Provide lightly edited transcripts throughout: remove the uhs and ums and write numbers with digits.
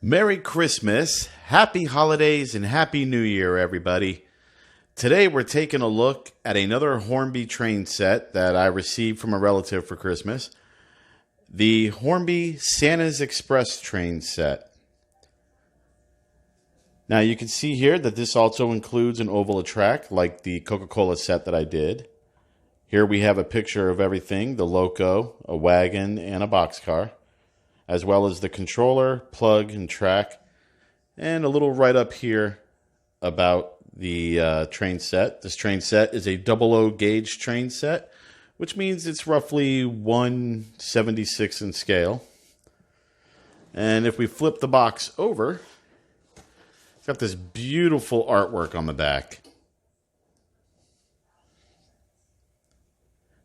Merry Christmas, Happy Holidays, and Happy New Year, everybody. Today we're taking a look at another Hornby train set that I received from a relative for Christmas. The Hornby Santa's Express train set. Now you can see here that this also includes an oval track like the Coca-Cola set that I did. Here we have a picture of everything, the loco, a wagon, and a boxcar, as well as the controller, plug, and track, and a little write-up here about the train set. This train set is a 00 gauge train set, which means it's roughly 1/76 in scale. And if we flip the box over, it's got this beautiful artwork on the back.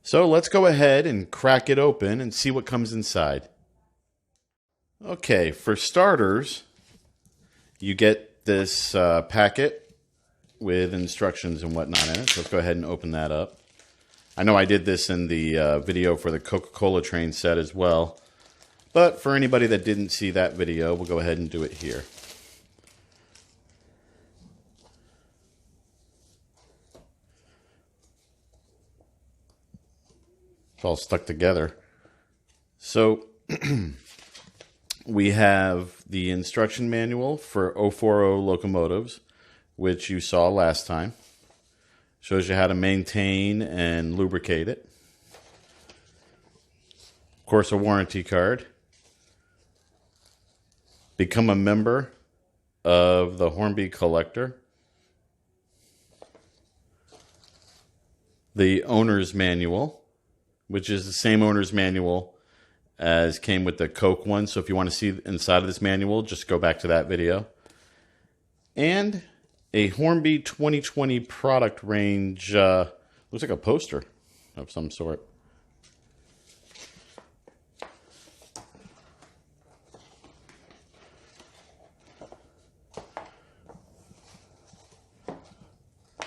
So let's go ahead and crack it open and see what comes inside. Okay, for starters, you get this packet with instructions and whatnot in it. So let's go ahead and open that up. I know I did this in the video for the Coca-Cola train set as well. But for anybody that didn't see that video, we'll go ahead and do it here. It's all stuck together. So we have the instruction manual for 040 locomotives, which you saw last time. Shows you how to maintain and lubricate it. Of course, a warranty card. Become a member of the Hornby Collector. The owner's manual, which is the same owner's manual as came with the Coke one. So if you want to see inside of this manual, just go back to that video. And a Hornby 2020 product range, looks like a poster of some sort.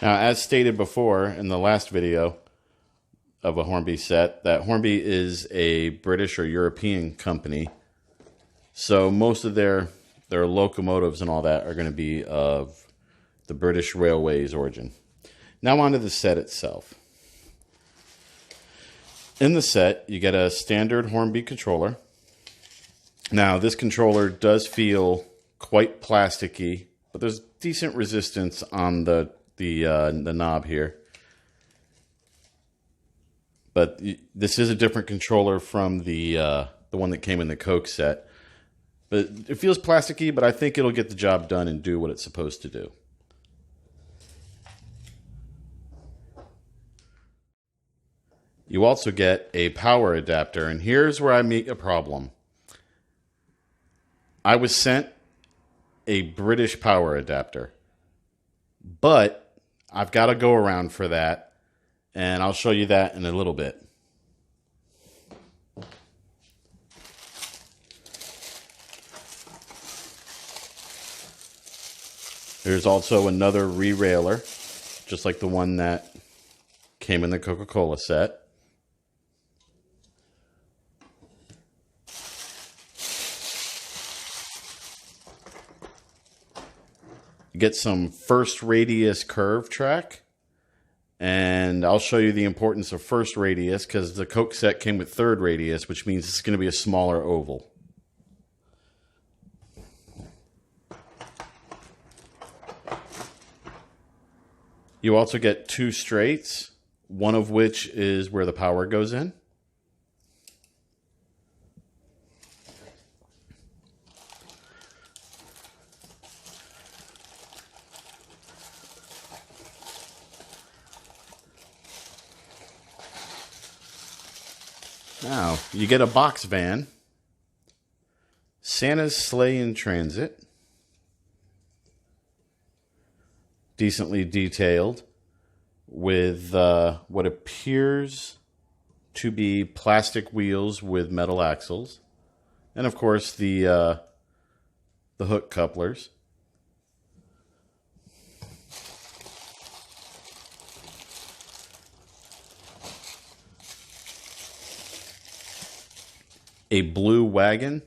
Now, as stated before in the last video of a Hornby set, that Hornby is a British or European company. So most of their locomotives and all that are going to be of the British Railways origin. Now on to the set itself. In the set, you get a standard Hornby controller. Now this controller does feel quite plasticky, but there's decent resistance on the knob here. But this is a different controller from the one that came in the Coke set. But it feels plasticky, but I think it'll get the job done and do what it's supposed to do. You also get a power adapter, and here's where I meet a problem. I was sent a British power adapter, but I've got to go around for that. And I'll show you that in a little bit. There's also another re-railer, just like the one that came in the Coca-Cola set. You get some first radius curve track. And I'll show you the importance of first radius because the Coke set came with third radius, which means it's going to be a smaller oval. You also get two straights, one of which is where the power goes in. Now, you get a box van, Santa's sleigh in transit, decently detailed, with what appears to be plastic wheels with metal axles, and of course the hook couplers. A blue wagon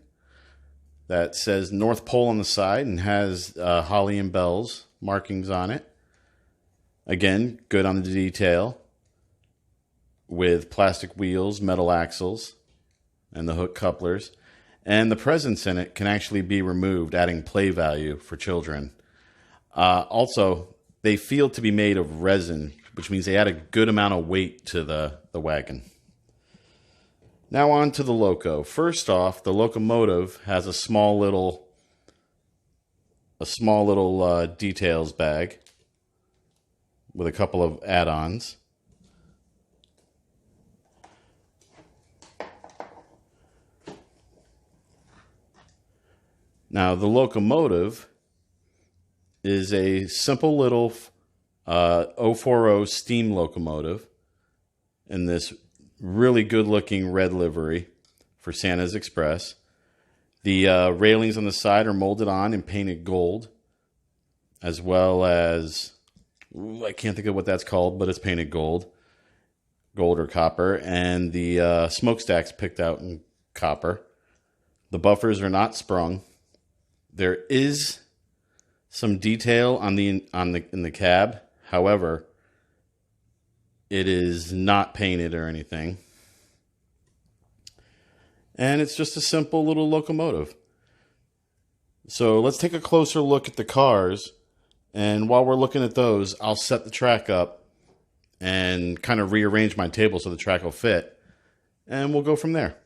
that says North Pole on the side and has holly and bells markings on it. Again, good on the detail with plastic wheels, metal axles, and the hook couplers. And the presents in it can actually be removed, adding play value for children. Also, they feel to be made of resin, which means they add a good amount of weight to the wagon. Now on to the Loco. First off, the Locomotive has a small little details bag with a couple of add-ons. Now the Locomotive is a simple little 040 steam locomotive in this really good looking red livery for Santa's Express. The railings on the side are molded on and painted gold, as well as, I can't think of what that's called, but it's painted gold or copper, and the smokestack's picked out in copper. The buffers are not sprung. There is some detail in the cab. However, it is not painted or anything. And it's just a simple little locomotive. So let's take a closer look at the cars. And while we're looking at those, I'll set the track up and kind of rearrange my table so the track will fit. And we'll go from there.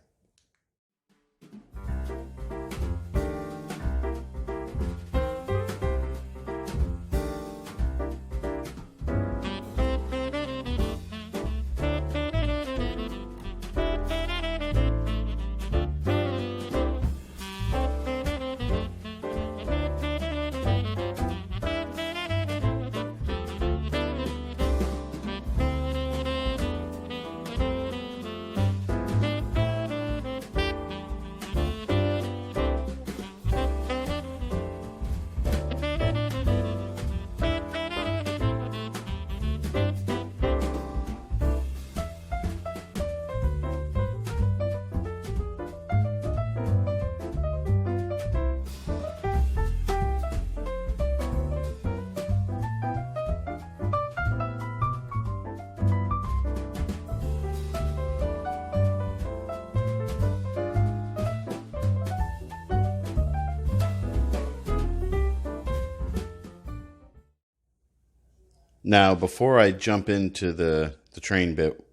Now, before I jump into the train bit,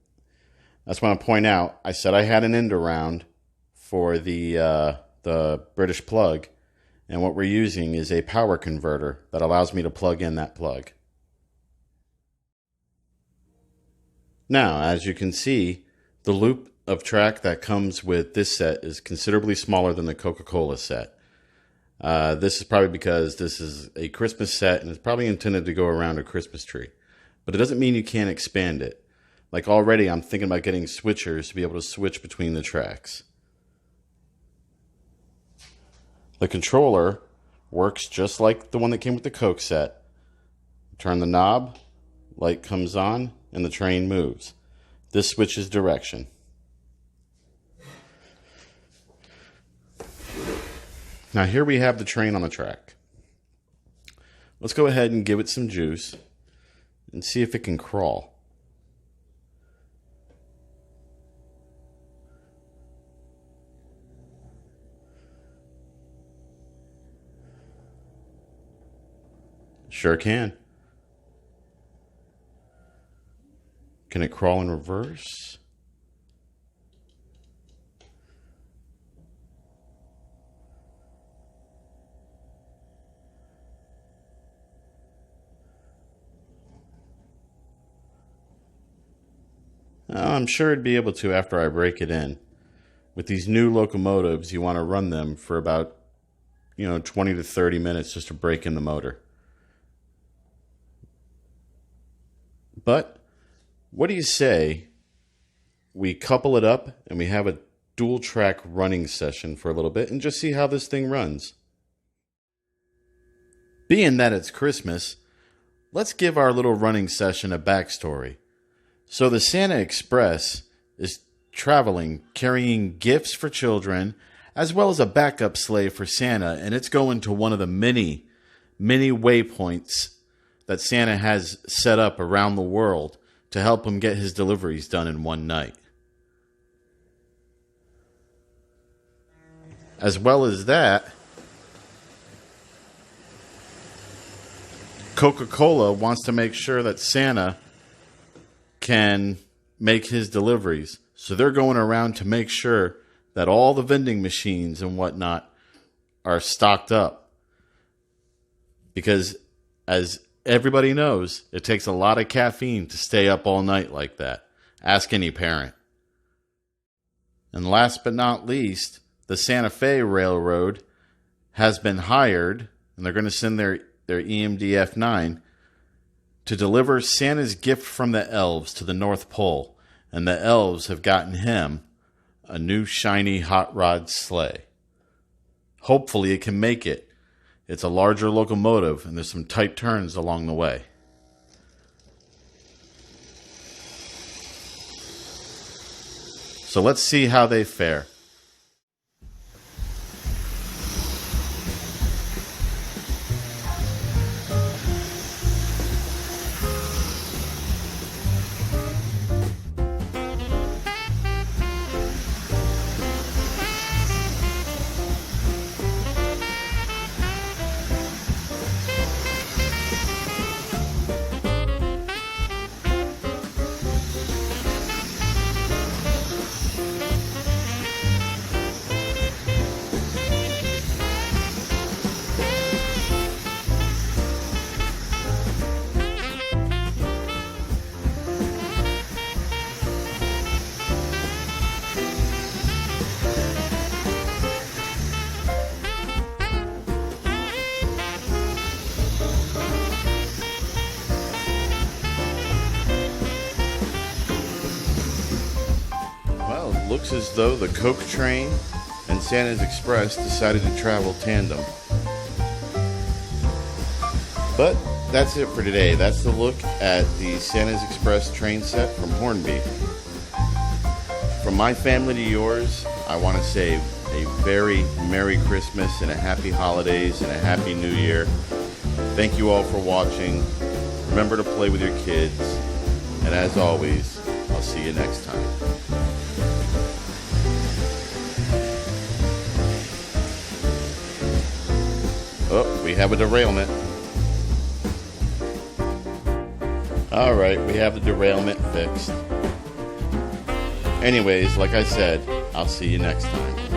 I just want to point out, I said I had an end around for the British plug, and what we're using is a power converter that allows me to plug in that plug. Now, as you can see, the loop of track that comes with this set is considerably smaller than the Coca-Cola set. This is probably because this is a Christmas set and it's probably intended to go around a Christmas tree. But it doesn't mean you can't expand it. Like already I'm thinking about getting switchers to be able to switch between the tracks. The controller works just like the one that came with the Coke set. Turn the knob, light comes on, and the train moves. This switches direction. Now here we have the train on the track. Let's go ahead and give it some juice and see if it can crawl. Sure can. Can it crawl in reverse? I'm sure it'd be able to after I break it in. With these new locomotives, you want to run them for about, 20 to 30 minutes just to break in the motor. But what do you say we couple it up and we have a dual track running session for a little bit and just see how this thing runs? Being that it's Christmas, let's give our little running session a backstory. So the Santa Express is traveling, carrying gifts for children as well as a backup sleigh for Santa, and it's going to one of the many waypoints that Santa has set up around the world to help him get his deliveries done in one night. As well as that, Coca-Cola wants to make sure that Santa can make his deliveries. So they're going around to make sure that all the vending machines and whatnot are stocked up. Because as everybody knows, it takes a lot of caffeine to stay up all night like that. Ask any parent. And last but not least, the Santa Fe Railroad has been hired, and they're going to send their EMD F9 to deliver Santa's gift from the elves to the North Pole. And the elves have gotten him a new shiny hot rod sleigh. Hopefully it can make it. It's a larger locomotive, and there's some tight turns along the way. So let's see how they fare. Looks as though the Coke train and Santa's Express decided to travel tandem. But that's it for today. That's the look at the Santa's Express train set from Hornby. From my family to yours, I want to say a very Merry Christmas and a Happy Holidays and a Happy New Year. Thank you all for watching. Remember to play with your kids. And as always, I'll see you next time. Oh, we have a derailment. Alright, we have the derailment fixed. Anyways, like I said, I'll see you next time.